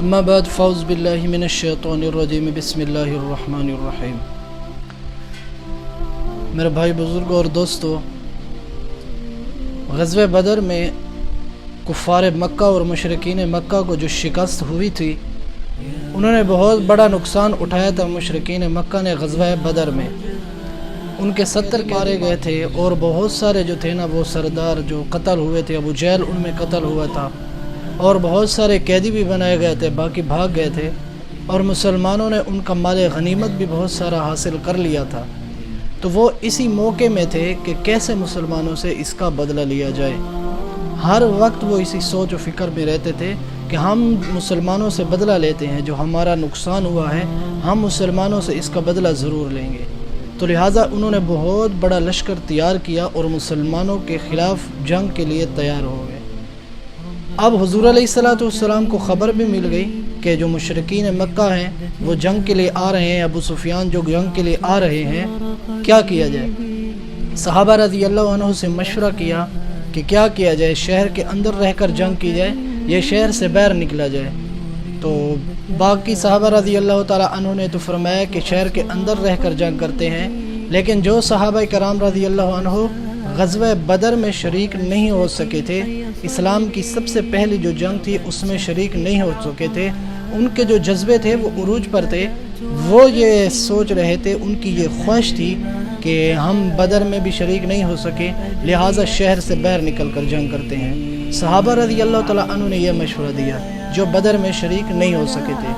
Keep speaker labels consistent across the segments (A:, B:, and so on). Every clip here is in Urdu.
A: اما بعد فاعوذ باللہ من الشیطان الرجیم بسم اللہ الرحمن الرحیم۔ میرے بھائی بزرگوں اور دوستو، غزوہ بدر میں کفار مکہ اور مشرکین مکہ کو جو شکست ہوئی تھی، انہوں نے بہت بڑا نقصان اٹھایا تھا۔ مشرکین مکہ نے غزوہ بدر میں ان کے 70 مارے گئے تھے اور بہت سارے جو تھے نا وہ سردار جو قتل ہوئے تھے، ابو جہل ان میں قتل ہوا تھا، اور بہت سارے قیدی بھی بنائے گئے تھے، باقی بھاگ گئے تھے، اور مسلمانوں نے ان کا مال غنیمت بھی بہت سارا حاصل کر لیا تھا۔ تو وہ اسی موقع میں تھے کہ کیسے مسلمانوں سے اس کا بدلہ لیا جائے۔ ہر وقت وہ اسی سوچ و فکر میں رہتے تھے کہ ہم مسلمانوں سے بدلہ لیتے ہیں، جو ہمارا نقصان ہوا ہے ہم مسلمانوں سے اس کا بدلہ ضرور لیں گے۔ تو لہٰذا انہوں نے بہت بڑا لشکر تیار کیا اور مسلمانوں کے خلاف جنگ کے لیے تیار ہو گئے۔ اب حضور علیہ السلام کو خبر بھی مل گئی کہ جو مشرکین مکہ ہیں وہ جنگ کے لیے آ رہے ہیں، ابو سفیان جو جنگ کے لیے آ رہے ہیں، کیا کیا جائے؟ صحابہ رضی اللہ عنہ سے مشورہ کیا کہ کیا کیا جائے، شہر کے اندر رہ کر جنگ کی جائے یا شہر سے باہر نکلا جائے؟ تو باقی صحابہ رضی اللہ تعالیٰ عنہ نے تو فرمایا کہ شہر کے اندر رہ کر جنگ کرتے ہیں، لیکن جو صحابہ کرام رضی اللہ عنہ غزوہ بدر میں شریک نہیں ہو سکے تھے، اسلام کی سب سے پہلی جو جنگ تھی اس میں شریک نہیں ہو سکے تھے، ان کے جو جذبے تھے وہ عروج پر تھے، وہ یہ سوچ رہے تھے، ان کی یہ خواہش تھی کہ ہم بدر میں بھی شریک نہیں ہو سکے، لہٰذا شہر سے باہر نکل کر جنگ کرتے ہیں۔ صحابہ رضی اللہ تعالیٰ عنہ نے یہ مشورہ دیا جو بدر میں شریک نہیں ہو سکے تھے۔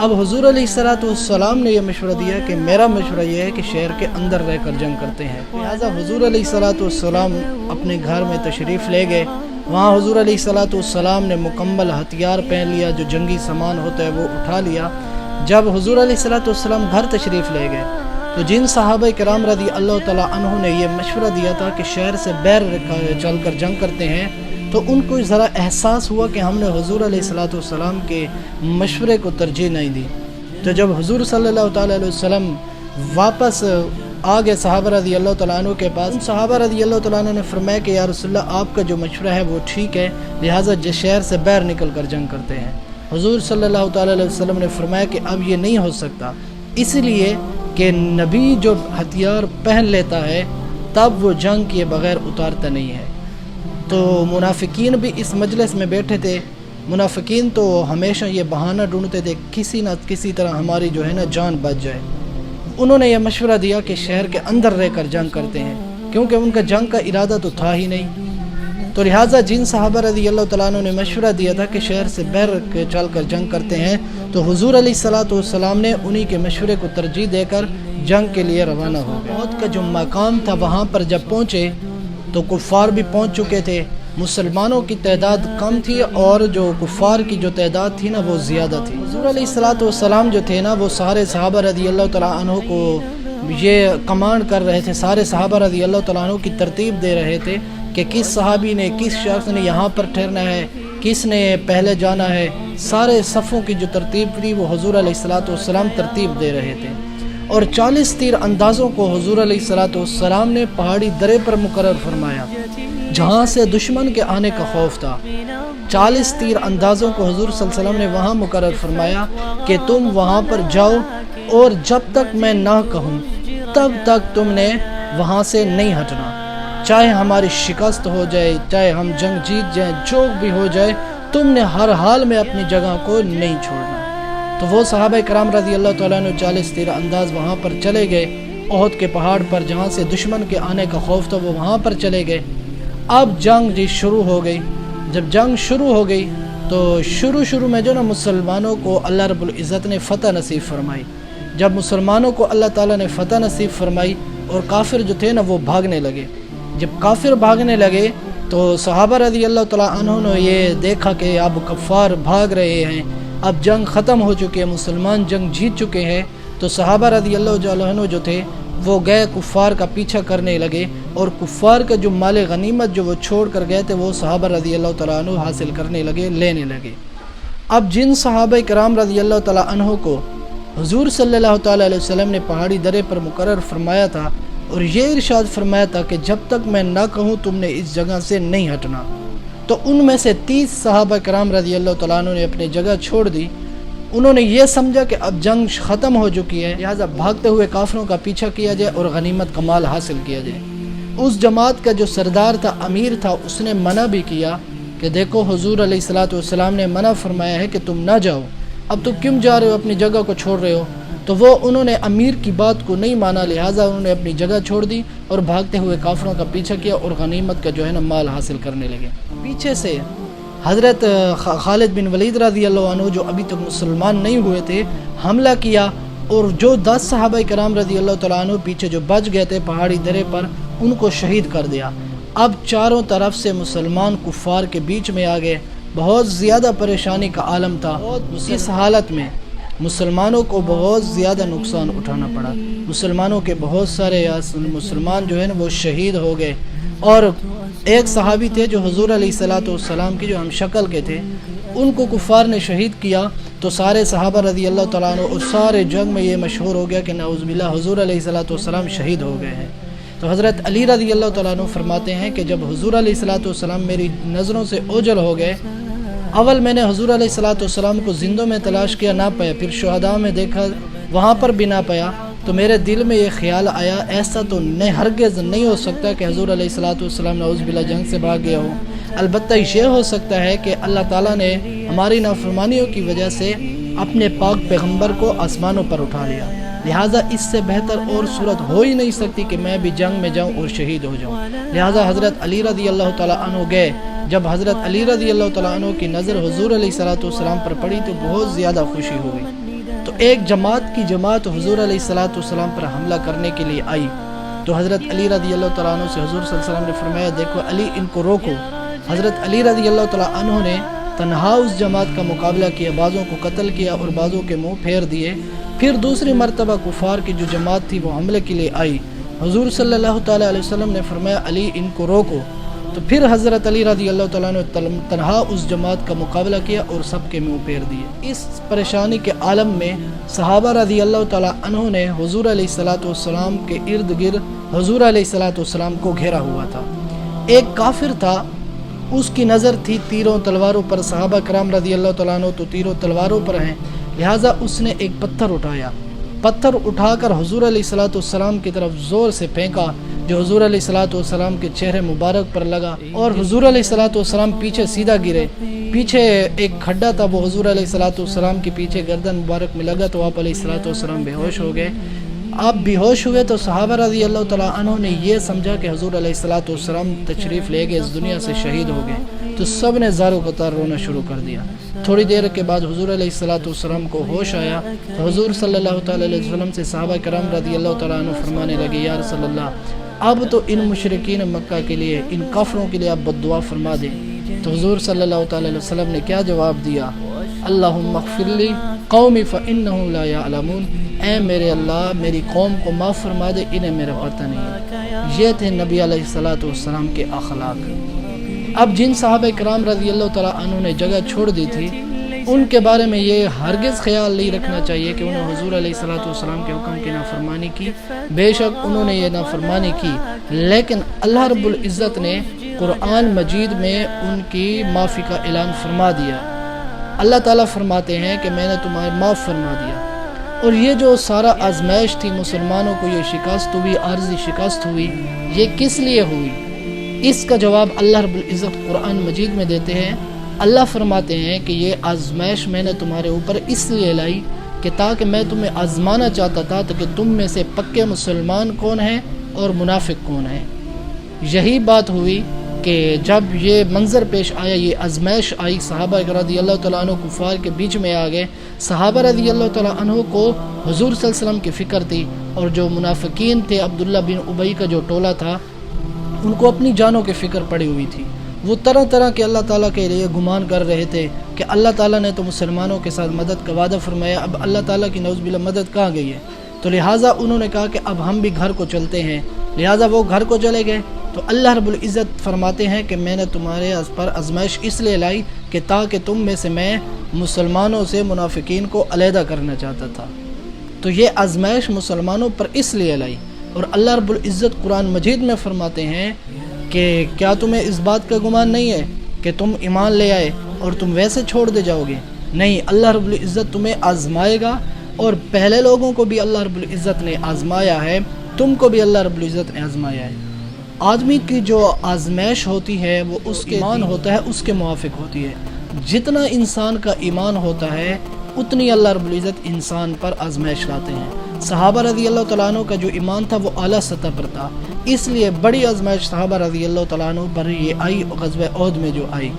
A: اب حضور علیہ السلام نے یہ مشورہ دیا کہ میرا مشورہ یہ ہے کہ شہر کے اندر رہ کر جنگ کرتے ہیں، لہٰذا حضور علیہ السلام اپنے گھر میں تشریف لے گئے۔ وہاں حضور علیہ السلام نے مکمل ہتھیار پہن لیا، جو جنگی سامان ہوتا ہے وہ اٹھا لیا۔ جب حضور علیہ السلام گھر تشریف لے گئے تو جن صحابہ کرام رضی اللہ تعالیٰ عنہ نے یہ مشورہ دیا تھا کہ شہر سے باہر چل کر جنگ کرتے ہیں، تو ان کو ذرا احساس ہوا کہ ہم نے حضور علیہ السلام کے مشورے کو ترجیح نہیں دی۔ تو جب حضور صلی اللہ تعالیٰ علیہ وسلم واپس آگے صحابہ رضی اللہ تعالیٰ عنہ کے پاس، صحابہ رضی اللہ تعالیٰ عنہ نے فرمایا کہ یا رسول اللہ، آپ کا جو مشورہ ہے وہ ٹھیک ہے، لہٰذا شہر سے باہر نکل کر جنگ کرتے ہیں۔ حضور صلی اللہ تعالیٰ علیہ وسلم نے فرمایا کہ اب یہ نہیں ہو سکتا، اس لیے کہ نبی جو ہتھیار پہن لیتا ہے تب وہ جنگ کیے بغیر اتارتا نہیں ہے۔ تو منافقین بھی اس مجلس میں بیٹھے تھے۔ منافقین تو ہمیشہ یہ بہانہ ڈھونڈتے تھے کسی نہ کسی طرح ہماری جو ہے نا جان بچ جائے۔ انہوں نے یہ مشورہ دیا کہ شہر کے اندر رہ کر جنگ کرتے ہیں، کیونکہ ان کا جنگ کا ارادہ تو تھا ہی نہیں۔ تو لہٰذا جن صحابہ رضی اللہ تعالیٰ عنہ نے مشورہ دیا تھا کہ شہر سے باہر چل کر جنگ کرتے ہیں، تو حضور علیہ السلام نے انہی کے مشورے کو ترجیح دے کر جنگ کے لیے روانہ ہو گئے۔ موت کا جو مقام تھا وہاں پر جب پہنچے تو کفار بھی پہنچ چکے تھے، مسلمانوں کی تعداد کم تھی اور جو کفار کی جو تعداد تھی نا وہ زیادہ تھی۔ حضور علیہ السلام جو تھے نا وہ سارے صحابہ رضی اللہ تعالیٰ عنہ کو یہ کمانڈ کر رہے تھے، سارے صحابہ رضی اللہ تعالیٰ عنہ کی ترتیب دے رہے تھے کہ کس صحابی نے، کس شخص نے یہاں پر ٹھہرنا ہے، کس نے پہلے جانا ہے۔ سارے صفوں کی جو ترتیب تھی وہ حضور علیہ السلام ترتیب دے رہے تھے، اور 40 تیر اندازوں کو حضور علیہ السلام نے پہاڑی درے پر مقرر فرمایا جہاں سے دشمن کے آنے کا خوف تھا۔ 40 تیر اندازوں کو حضور صلی اللہ علیہ وسلم نے وہاں مقرر فرمایا کہ تم وہاں پر جاؤ، اور جب تک میں نہ کہوں تب تک تم نے وہاں سے نہیں ہٹنا، چاہے ہماری شکست ہو جائے، چاہے ہم جنگ جیت جائیں، جو بھی ہو جائے، تم نے ہر حال میں اپنی جگہ کو نہیں چھوڑنا۔ تو وہ صحابہ کرام رضی اللہ تعالیٰ عنہ 40 تیر انداز وہاں پر چلے گئے، احد کے پہاڑ پر جہاں سے دشمن کے آنے کا خوف تھا وہ وہاں پر چلے گئے۔ اب جنگ شروع ہو گئی۔ جب جنگ شروع ہو گئی تو شروع میں جو نا مسلمانوں کو اللہ رب العزت نے فتح نصیب فرمائی۔ جب مسلمانوں کو اللہ تعالیٰ نے فتح نصیب فرمائی اور کافر جو تھے نا وہ بھاگنے لگے، جب کافر بھاگنے لگے تو صحابہ رضی اللہ تعالیٰ عنہ نے یہ دیکھا کہ اب کفار بھاگ رہے ہیں، اب جنگ ختم ہو چکی ہے، مسلمان جنگ جیت چکے ہیں۔ تو صحابہ رضی اللہ عنہ جو تھے وہ گئے کفار کا پیچھا کرنے لگے، اور کفار کا جو مال غنیمت جو وہ چھوڑ کر گئے تھے وہ صحابہ رضی اللہ تعالیٰ عنہ حاصل کرنے لگے، لینے لگے۔ اب جن صحابہ کرام رضی اللہ تعالیٰ عنہ کو حضور صلی اللہ تعالیٰ علیہ وسلم نے پہاڑی درے پر مقرر فرمایا تھا اور یہ ارشاد فرمایا تھا کہ جب تک میں نہ کہوں تم نے اس جگہ سے نہیں ہٹنا، تو ان میں سے 30 صحابہ کرام رضی اللہ تعالیٰ عنہ نے اپنی جگہ چھوڑ دی۔ انہوں نے یہ سمجھا کہ اب جنگ ختم ہو چکی ہے، لہٰذا بھاگتے ہوئے کافروں کا پیچھا کیا جائے اور غنیمت کا مال حاصل کیا جائے۔ اس جماعت کا جو سردار تھا، امیر تھا، اس نے منع بھی کیا کہ دیکھو حضور علیہ الصلوۃ والسلام نے منع فرمایا ہے کہ تم نہ جاؤ، اب تم کیوں جا رہے ہو، اپنی جگہ کو چھوڑ رہے ہو؟ تو وہ انہوں نے امیر کی بات کو نہیں مانا، لہٰذا انہوں نے اپنی جگہ چھوڑ دی اور بھاگتے ہوئے کافروں کا پیچھا کیا اور غنیمت کا جو ہے نا مال حاصل کرنے لگے۔ پیچھے سے حضرت خالد بن ولید رضی اللہ عنہ جو ابھی تک مسلمان نہیں ہوئے تھے حملہ کیا، اور جو 10 صحابہ کرام رضی اللہ تعالیٰ عنہ پیچھے جو بچ گئے تھے پہاڑی درے پر، ان کو شہید کر دیا۔ اب چاروں طرف سے مسلمان کفار کے بیچ میں آ گئے، بہت زیادہ پریشانی کا عالم تھا۔ اس حالت میں مسلمانوں کو بہت زیادہ نقصان اٹھانا پڑا، مسلمانوں کے بہت سارے مسلمان جو ہے نا وہ شہید ہو گئے، اور ایک صحابی تھے جو حضور علیہ الصلوۃ والسلام کی جو ہم شکل کے تھے، ان کو کفار نے شہید کیا، تو سارے صحابہ رضی اللہ تعالیٰ عنہ اور سارے جنگ میں یہ مشہور ہو گیا کہ نعوذ باللہ حضور علیہ الصلوۃ والسلام شہید ہو گئے ہیں۔ تو حضرت علی رضی اللہ تعالیٰ عنہ فرماتے ہیں کہ جب حضور علیہ الصلوۃ والسلام میری نظروں سے اوجھل ہو گئے، اول میں نے حضور علیہ الصلوۃ والسلام کو زندوں میں تلاش کیا، نہ پایا، پھر شہداء میں دیکھا، وہاں پر بھی نہ پایا، تو میرے دل میں یہ خیال آیا ایسا تو ہرگز نہیں ہو سکتا کہ حضور علیہ الصلوۃ والسلام نعوذ باللہ جنگ سے بھاگ گیا ہو، البتہ یہ ہو سکتا ہے کہ اللہ تعالیٰ نے ہماری نافرمانیوں کی وجہ سے اپنے پاک پیغمبر کو آسمانوں پر اٹھا لیا، لہٰذا اس سے بہتر اور صورت ہو ہی نہیں سکتی کہ میں بھی جنگ میں جاؤں اور شہید ہو جاؤں۔ لہٰذا حضرت علی رضی اللہ تعالیٰ عنہ گئے۔ جب حضرت علی رضی اللہ تعالیٰ عنہ کی نظر حضور علیہ الصلوۃ والسلام پر پڑی تو بہت زیادہ خوشی ہو گئی۔ تو ایک جماعت حضور علیہ الصلوۃ والسلام پر حملہ کرنے کے لیے آئی، تو حضرت علی رضی اللہ تعالیٰ عنہ سے حضور صلی اللہ علیہ وسلم نے فرمایا دیکھو علی، ان کو روکو۔ حضرت علی رضی اللہ تعالیٰ عنہ نے تنہا اس جماعت کا مقابلہ کیا، بعضوں کو قتل کیا اور بعضوں کے منہ پھیر دیے۔ پھر دوسری مرتبہ کفار کی جو جماعت تھی وہ حملے کے لیے آئی، حضور صلی اللہ تعالیٰ علیہ وسلم نے فرمایا علی ان کو روکو، تو پھر حضرت علی رضی اللہ تعالیٰ نے تنہا اس جماعت کا مقابلہ کیا اور سب کے منہ پھیر دیے۔ اس پریشانی کے عالم میں صحابہ رضی اللہ تعالیٰ عنہ نے حضور علیہ الصلوۃ والسلام کے ارد گرد حضور علیہ الصلوۃ والسلام کو گھیرا ہوا تھا۔ ایک کافر تھا، اس کی نظر تھی تیروں تلواروں پر، صحابہ کرام رضی اللہ تعالیٰ عنہ تو تیروں تلواروں پر ہیں، لہٰذا اس نے ایک پتھر اٹھایا، پتھر اٹھا کر حضور علیہ الصلوۃ والسلام کی طرف زور سے پھینکا، جو حضور علیہ الصلوۃ والسلام کے چہرے مبارک پر لگا، اور حضور علیہ الصلوۃ والسلام پیچھے سیدھا گرے۔ پیچھے ایک کھڈا تھا، وہ حضور علیہ الصلوۃ والسلام کے پیچھے گردن مبارک میں لگا، تو آپ علیہ الصلوۃ والسلام بے ہوش ہو گئے۔ آپ بے ہوش ہوئے تو صحابہ رضی اللہ تعالیٰ عنہ نے یہ سمجھا کہ حضور علیہ الصلوۃ والسلام تشریف لے گئے، اس دنیا سے شہید ہو گئے، تو سب نے زاروں قطار رونا شروع کر دیا۔ تھوڑی دیر کے بعد حضور علیہ الصلوۃ والسلام کو ہوش آیا، تو حضور صلی اللہ تعالیٰ علیہ وسلم سے صحابہ کرام رضی اللہ تعالیٰ عنہ فرمانے لگے یا رسول اللہ، اب تو ان مشرکین مکہ کے لیے، ان کافروں کے لیے آپ بد دعا فرما دیں۔ تو حضور صلی اللہ تعالیٰ علیہ وسلم نے کیا جواب دیا؟ اللہم اغفر لی قومی فإنہم لا یعلمون، اے میرے اللہ میری قوم کو معاف فرما دے، انہیں میرا پتہ نہیں ہے۔ یہ تھے نبی علیہ الصلوۃ والسلام کے اخلاق۔ اب جن صحابہ کرام رضی اللہ تعالیٰ عنہ نے جگہ چھوڑ دی تھی، ان کے بارے میں یہ ہرگز خیال نہیں رکھنا چاہیے کہ انہوں نے حضور علیہ الصلوۃ والسلام کے حکم کی نافرمانی کی، بے شک انہوں نے یہ نافرمانی کی، لیکن اللہ رب العزت نے قرآن مجید میں ان کی معافی کا اعلان فرما دیا۔ اللہ تعالیٰ فرماتے ہیں کہ میں نے تمہیں معاف فرما دیا۔ اور یہ جو سارا آزمائش تھی، مسلمانوں کو یہ شکست ہوئی، عارضی شکست ہوئی، یہ کس لیے ہوئی؟ اس کا جواب اللہ رب العزت قرآن مجید میں دیتے ہیں۔ اللہ فرماتے ہیں کہ یہ آزمائش میں نے تمہارے اوپر اس لیے لائی کہ تاکہ میں تمہیں آزمانا چاہتا تھا کہ تم میں سے پکے مسلمان کون ہیں اور منافق کون ہیں۔ یہی بات ہوئی کہ جب یہ منظر پیش آیا، یہ آزمائش آئی، صحابہ رضی اللہ تعالیٰ عنہ کفار کے بیچ میں آ گئے۔ صحابہ رضی اللہ تعالیٰ عنہ کو حضور صلی اللہ علیہ وسلم کی فکر تھی، اور جو منافقین تھے، عبداللہ بن ابی کا جو ٹولہ تھا، ان کو اپنی جانوں کی فکر پڑی ہوئی تھی۔ وہ طرح طرح کے اللہ تعالیٰ کے لیے گمان کر رہے تھے کہ اللہ تعالیٰ نے تو مسلمانوں کے ساتھ مدد کا وعدہ فرمایا، اب اللہ تعالیٰ کی نعوذ باللہ مدد کہاں گئی ہے؟ تو لہٰذا انہوں نے کہا کہ اب ہم بھی گھر کو چلتے ہیں، لہٰذا وہ گھر کو چلے گئے۔ تو اللہ رب العزت فرماتے ہیں کہ میں نے تمہارے پر آزمائش اس لیے لائی کہ تاکہ تم میں سے میں مسلمانوں سے منافقین کو علیحدہ کرنا چاہتا تھا۔ تو یہ آزمائش مسلمانوں پر اس لیے لائی۔ اور اللہ رب العزت قرآن مجید میں فرماتے ہیں کہ کیا تمہیں اس بات کا گمان نہیں ہے کہ تم ایمان لے آئے اور تم ویسے چھوڑ دے جاؤ گے؟ نہیں، اللہ رب العزت تمہیں آزمائے گا، اور پہلے لوگوں کو بھی اللہ رب العزت نے آزمایا ہے، تم کو بھی اللہ رب العزت نے آزمایا ہے۔ آدمی کی جو آزمائش ہوتی ہے وہ اس کے ایمان ہوتا ہے اس کے موافق ہوتی ہے۔ جتنا انسان کا ایمان ہوتا ہے اتنی اللہ رب العزت انسان پر آزمائش لاتے ہیں۔ صحابہ رضی اللہ تعالیٰ عنہ کا جو ایمان تھا وہ اعلیٰ سطح پر تھا، اس لیے بڑی آزمائش صحابہ رضی اللہ تعالیٰ عنہ پر یہ آئی، غزوہ احد میں جو آئی،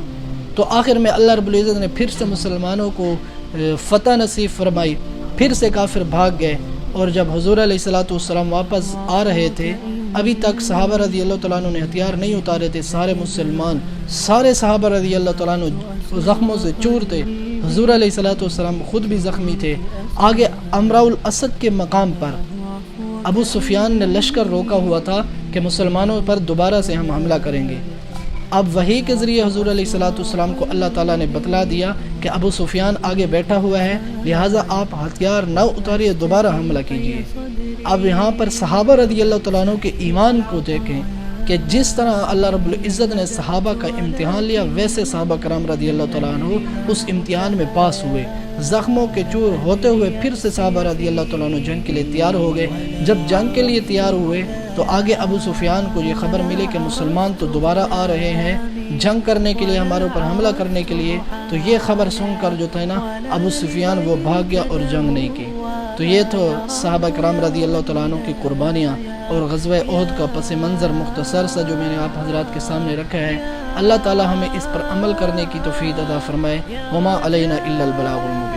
A: تو آخر میں اللہ رب العزت نے پھر سے مسلمانوں کو فتح نصیب فرمائی، پھر سے کافر بھاگ گئے۔ اور جب حضور علیہ الصلوۃ والسلام واپس آ رہے تھے، ابھی تک صحابہ رضی اللہ تعالیٰ عنہ نے ہتھیار نہیں اتارے تھے، سارے مسلمان، سارے صحابہ رضی اللہ تعالیٰ عنہ زخموں سے چور تھے، حضور علیہ الصلوۃ والسلام خود بھی زخمی تھے۔ آگے امراء الاسد کے مقام پر ابو سفیان نے لشکر روکا ہوا تھا کہ مسلمانوں پر دوبارہ سے ہم حملہ کریں گے۔ اب وحی کے ذریعے حضور علیہ الصلوۃ والسلام کو اللہ تعالیٰ نے بتلا دیا کہ ابو سفیان آگے بیٹھا ہوا ہے، لہٰذا آپ ہتھیار نہ اتاریے، دوبارہ حملہ کیجیے۔ اب یہاں پر صحابہ رضی اللہ تعالیٰ عنہ کے ایمان کو دیکھیں کہ جس طرح اللہ رب العزت نے صحابہ کا امتحان لیا، ویسے صحابہ کرام رضی اللہ تعالیٰ عنہ اس امتحان میں پاس ہوئے۔ زخموں کے چور ہوتے ہوئے پھر سے صحابہ رضی اللہ تعالیٰ عنہ جنگ کے لیے تیار ہو گئے۔ جب جنگ کے لیے تیار ہوئے تو آگے ابو سفیان کو یہ خبر ملی کہ مسلمان تو دوبارہ آ رہے ہیں جنگ کرنے کے لیے، ہمارے اوپر حملہ کرنے کے لیے، تو یہ خبر سن کر جو تھا نا ابو سفیان وہ بھاگ گیا اور جنگ نہیں کی۔ تو یہ تو صحابہ کرام رضی اللہ تعالیٰ عنہ کی قربانیاں اور غزوہ احد کا پس منظر مختصر سا جو میں نے آپ حضرات کے سامنے رکھا ہے۔ اللہ تعالیٰ ہمیں اس پر عمل کرنے کی توفیق عطا فرمائے۔ وما علینا الا البلاغ المبین۔